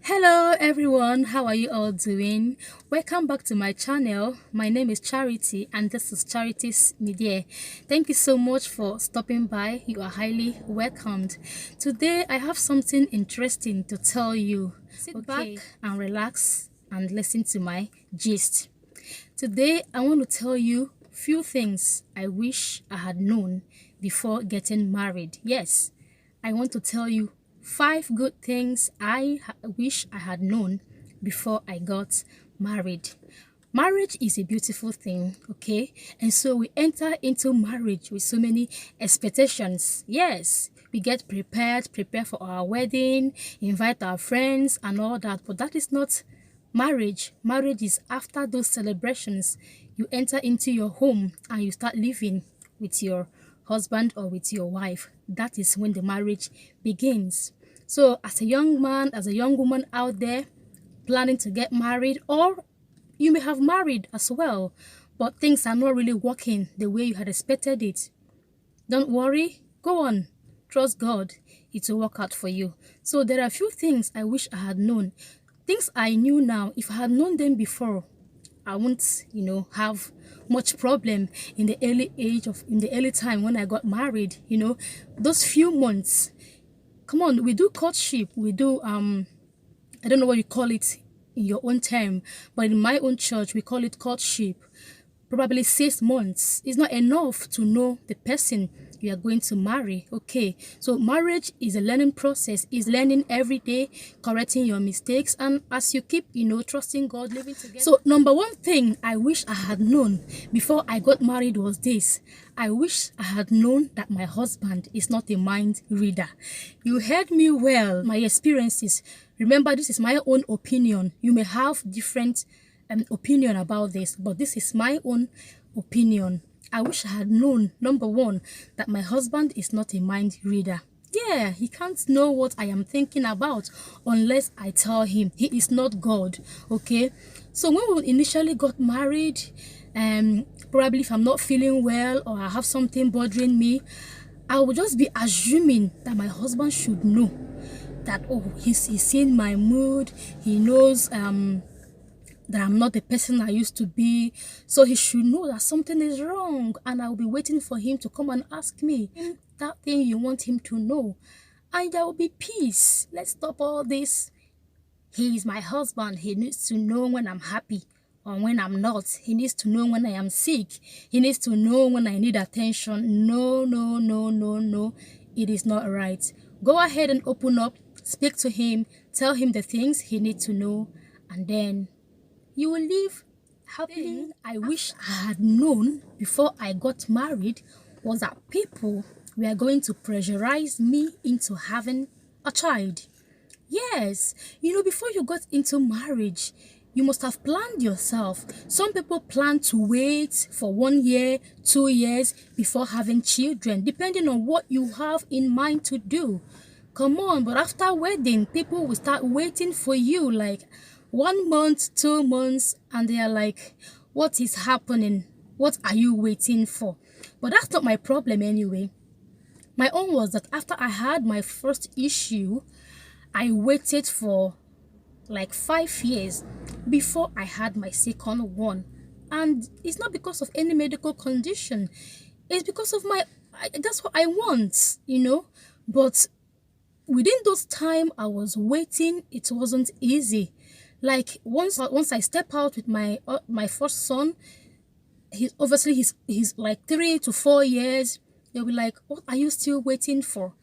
Hello everyone, how are you all doing? Welcome back to my channel. My name is Charity and this is Charity's Media. Thank you so much for stopping by. You are highly welcomed. Today I have something interesting to tell you. Sit back and relax and listen to my gist. Today I want to tell you few things I wish I had known before getting married. Yes, I want to tell you 5 good things I wish I had known before I got married. Marriage is a beautiful thing, okay? And so we enter into marriage with so many expectations. Yes, we get prepared, prepare for our wedding, invite our friends and all that. But that is not marriage. Marriage is after those celebrations. You enter into your home and you start living with your husband or with your wife. That is when the marriage begins. So as a young man, as a young woman out there planning to get married, or you may have married as well, but things are not really working the way you had expected it, don't worry, go on, trust God, it will work out for you. So there are a few things I wish I had known, things I knew now. If I had known them before, I won't, have much problem in the early time when I got married. Those few months. Come on, we do courtship. We do I don't know what you call it in your own term, but in my own church we call it courtship. Probably 6 months is not enough to know the person you are going to marry. Okay, so marriage is a learning process, is learning every day, correcting your mistakes, and as you keep trusting God, living together. So number one thing I wish I had known before I got married was this: I wish I had known that my husband is not a mind reader. You heard me well. My experiences, remember, this is my own opinion. You may have different opinion about this, but this is my own opinion. I wish I had known, number one, that my husband is not a mind reader. Yeah, he can't know what I am thinking about unless I tell him. He is not God. Okay, so when we initially got married, probably if I'm not feeling well or I have something bothering me, I will just be assuming that my husband should know that, oh, he's seen my mood, he knows that I'm not the person I used to be, so he should know that something is wrong, and I'll be waiting for him to come and ask me that thing you want him to know, and there will be peace. Let's stop all this. He is my husband. He needs to know when I'm happy or when I'm not. He needs to know when I am sick. He needs to know when I need attention. No, no, no, no, no. It is not right. Go ahead and open up, speak to him, tell him the things he needs to know, and then you will live happily. I wish I had known before I got married was that people were going to pressurize me into having a child. Yes, before you got into marriage, you must have planned yourself. Some people plan to wait for 1 year, 2 years before having children, depending on what you have in mind to do. Come on, but after wedding, people will start waiting for you like 1 month, 2 months, and they are like, what is happening? What are you waiting for? But that's not my problem anyway. My own was that after I had my first issue, I waited for like 5 years before I had my second one. And it's not because of any medical condition. It's because of that's what I want, But within those time I was waiting, it wasn't easy. Like once I step out with my first son, he's like 3 to 4 years. They'll be like, what are you still waiting for?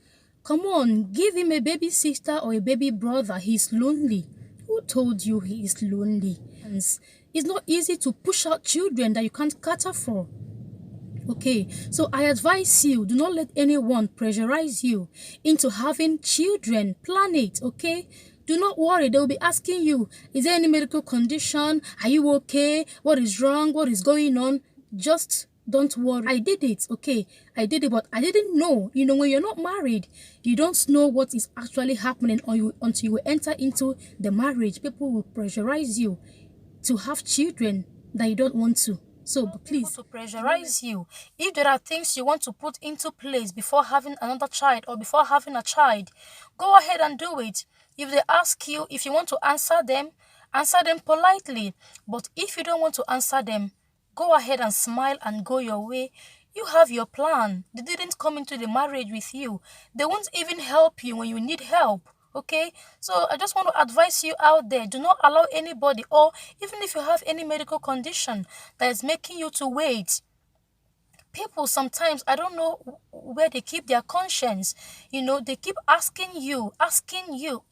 Come on, give him a baby sister or a baby brother. He's lonely. Who told you he is lonely? And it's not easy to push out children that you can't cater for. Okay, so I advise you, do not let anyone pressurize you into having children. Plan it, okay? Do not worry. They will be asking you, is there any medical condition? Are you okay? What is wrong? What is going on? Just don't worry. I did it, okay? I did it, but I didn't know. When you're not married, you don't know what is actually happening until you enter into the marriage. People will pressurize you to have children that you don't want to. So please, to pressurize you. If there are things you want to put into place before having another child or before having a child, go ahead and do it. If they ask you, if you want to answer them politely. But if you don't want to answer them, go ahead and smile and go your way. You have your plan. They didn't come into the marriage with you. They won't even help you when you need help. Okay, so I just want to advise you out there, do not allow anybody, or even if you have any medical condition that is making you to wait. People sometimes, I don't know where they keep their conscience. They keep asking you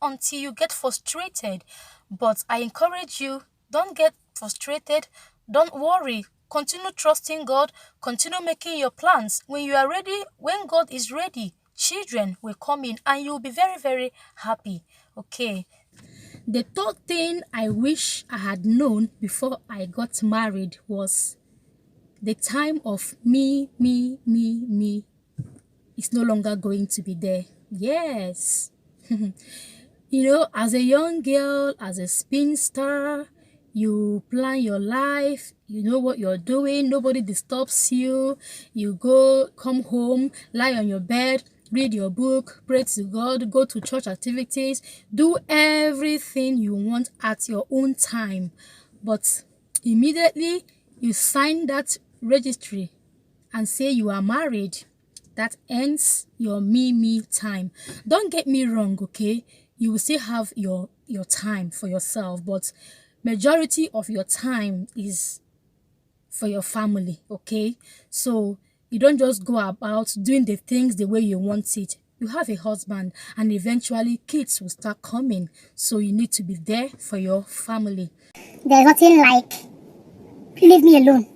until you get frustrated. But I encourage you, don't get frustrated, don't worry. Continue trusting God, continue making your plans. When you are ready, when God is ready, children will come in and you'll be very, very happy. Okay. The third thing I wish I had known before I got married was the time of me is no longer going to be there. Yes. As a young girl, as a spinster, you plan your life, you know what you're doing, nobody disturbs you. You come home, lie on your bed, read your book, pray to God, go to church activities, do everything you want at your own time. But immediately you sign that registry and say you are married, that ends your me time. Don't get me wrong, okay? You will still have your time for yourself, but majority of your time is for your family, okay? So you don't just go about doing the things the way you want it. You have a husband and eventually kids will start coming, so you need to be there for your family. There's nothing like, leave me alone.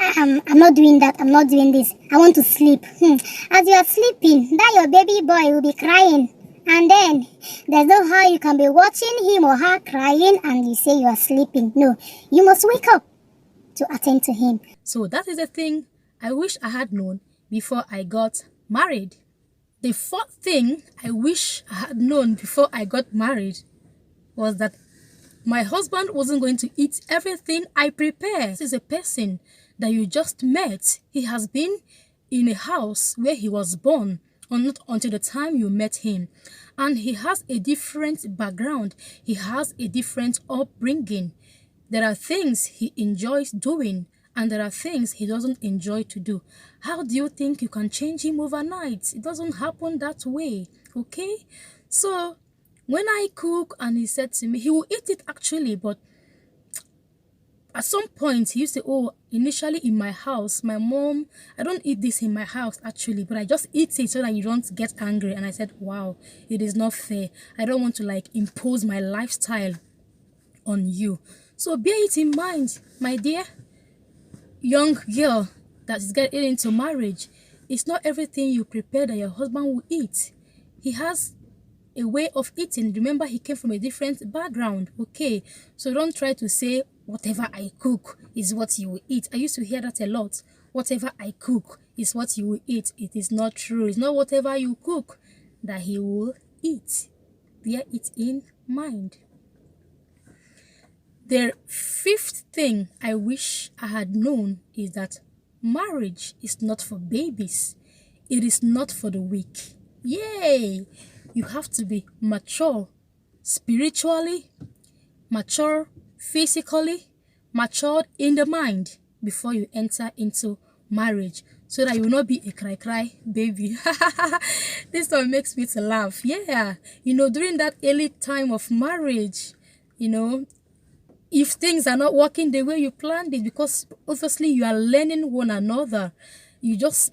I'm not doing that. I'm not doing this. I want to sleep. As you are sleeping, that your baby boy will be crying. And then there's no how you can be watching him or her crying and you say you are sleeping. No, you must wake up to attend to him. So that is the thing I wish I had known before I got married. The fourth thing I wish I had known before I got married was that my husband wasn't going to eat everything I prepare. This is a person that you just met. He has been in a house where he was born, or not until the time you met him. And he has a different background. He has a different upbringing. There are things he enjoys doing and there are things he doesn't enjoy to do. How do you think you can change him overnight? It doesn't happen that way, okay? So when I cook and he said to me, he will eat it actually, but at some point he used to say, oh, initially in my house, my mom, I don't eat this in my house actually, but I just eat it so that you don't get angry. And I said, wow, it is not fair. I don't want to impose my lifestyle on you. So bear it in mind, my dear young girl that is getting into marriage. It's not everything you prepare that your husband will eat. He has a way of eating. Remember, he came from a different background, okay? So don't try to say whatever I cook is what you will eat. I used to hear that a lot. Whatever I cook is what you will eat. It is not true. It's not whatever you cook that he will eat. Bear it in mind. The fifth thing I wish I had known is that marriage is not for babies. It is not for the weak. Yay! You have to be mature spiritually, mature physically, matured in the mind before you enter into marriage, so that you will not be a cry baby. This one makes me to laugh. Yeah, during that early time of marriage, if things are not working the way you planned it, because obviously you are learning one another, you just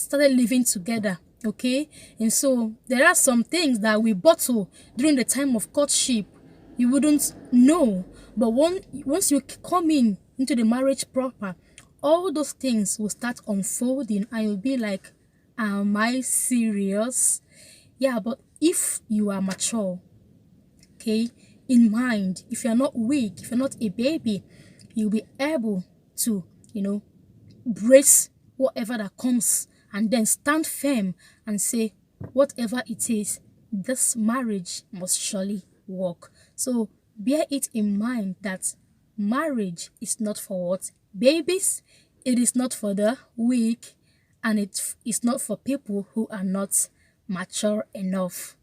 started living together, okay? And so there are some things that we bottle during the time of courtship. You wouldn't know, but once you come into the marriage proper, all those things will start unfolding and you'll be like, am I serious? Yeah, but if you are mature, okay, in mind, if you're not weak, if you're not a baby, you'll be able to, brace whatever that comes and then stand firm and say, whatever it is, this marriage must surely work. So bear it in mind that marriage is not for what? Babies. It is not for the weak, and it is not for people who are not mature enough.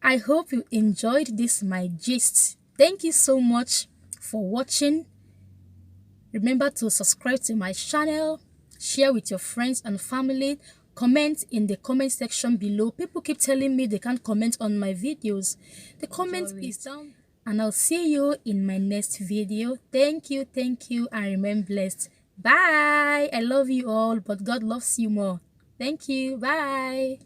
I hope you enjoyed this my gist. Thank you so much for watching. Remember to subscribe to my channel, share with your friends and family, comment in the comment section below. People keep telling me they can't comment on my videos. The comment is down. And I'll see you in my next video. Thank you, and remain blessed. Bye. I love you all, but God loves you more. Thank you. Bye.